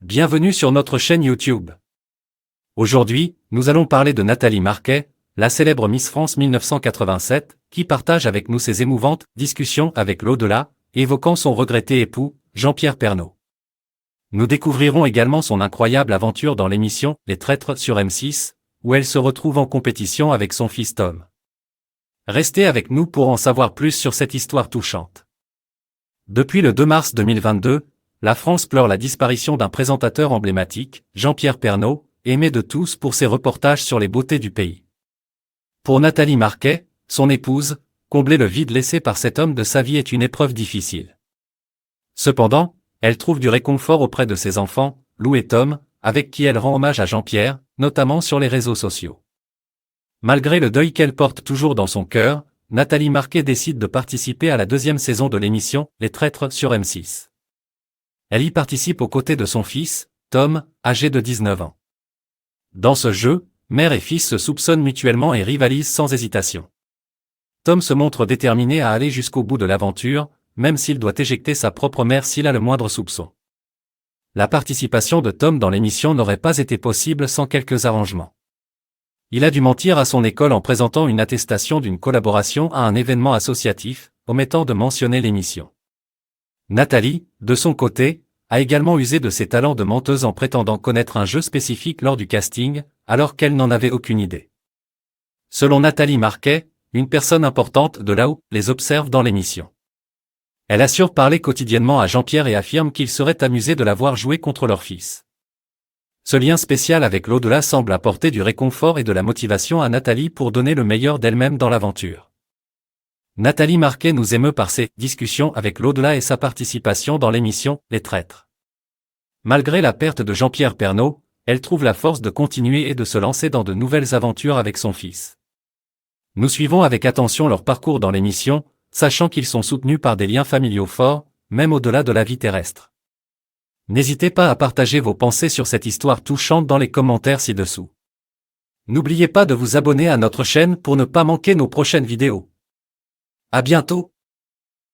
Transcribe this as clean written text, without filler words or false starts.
Bienvenue sur notre chaîne YouTube. Aujourd'hui, nous allons parler de Nathalie Marquet, la célèbre Miss France 1987, qui partage avec nous ses émouvantes discussions avec l'au-delà, évoquant son regretté époux, Jean-Pierre Pernaut. Nous découvrirons également son incroyable aventure dans l'émission Les Traîtres sur M6, où elle se retrouve en compétition avec son fils Tom. Restez avec nous pour en savoir plus sur cette histoire touchante. Depuis le 2 mars 2022, la France pleure la disparition d'un présentateur emblématique, Jean-Pierre Pernaut, aimé de tous pour ses reportages sur les beautés du pays. Pour Nathalie Marquet, son épouse, combler le vide laissé par cet homme de sa vie est une épreuve difficile. Cependant, elle trouve du réconfort auprès de ses enfants, Lou et Tom, avec qui elle rend hommage à Jean-Pierre, notamment sur les réseaux sociaux. Malgré le deuil qu'elle porte toujours dans son cœur, Nathalie Marquet décide de participer à la deuxième saison de l'émission Les Traîtres sur M6. Elle y participe aux côtés de son fils, Tom, âgé de 19 ans. Dans ce jeu, mère et fils se soupçonnent mutuellement et rivalisent sans hésitation. Tom se montre déterminé à aller jusqu'au bout de l'aventure, même s'il doit éjecter sa propre mère s'il a le moindre soupçon. La participation de Tom dans l'émission n'aurait pas été possible sans quelques arrangements. Il a dû mentir à son école en présentant une attestation d'une collaboration à un événement associatif, omettant de mentionner l'émission. Nathalie, de son côté, a également usé de ses talents de menteuse en prétendant connaître un jeu spécifique lors du casting, alors qu'elle n'en avait aucune idée. Selon Nathalie Marquet, une personne importante de là où les observe dans l'émission. Elle assure parler quotidiennement à Jean-Pierre et affirme qu'il serait amusé de la voir jouer contre leur fils. Ce lien spécial avec l'au-delà semble apporter du réconfort et de la motivation à Nathalie pour donner le meilleur d'elle-même dans l'aventure. Nathalie Marquet nous émeut par ses discussions avec l'au-delà et sa participation dans l'émission Les Traîtres. Malgré la perte de Jean-Pierre Pernaut, elle trouve la force de continuer et de se lancer dans de nouvelles aventures avec son fils. Nous suivons avec attention leur parcours dans l'émission, sachant qu'ils sont soutenus par des liens familiaux forts, même au-delà de la vie terrestre. N'hésitez pas à partager vos pensées sur cette histoire touchante dans les commentaires ci-dessous. N'oubliez pas de vous abonner à notre chaîne pour ne pas manquer nos prochaines vidéos. À bientôt!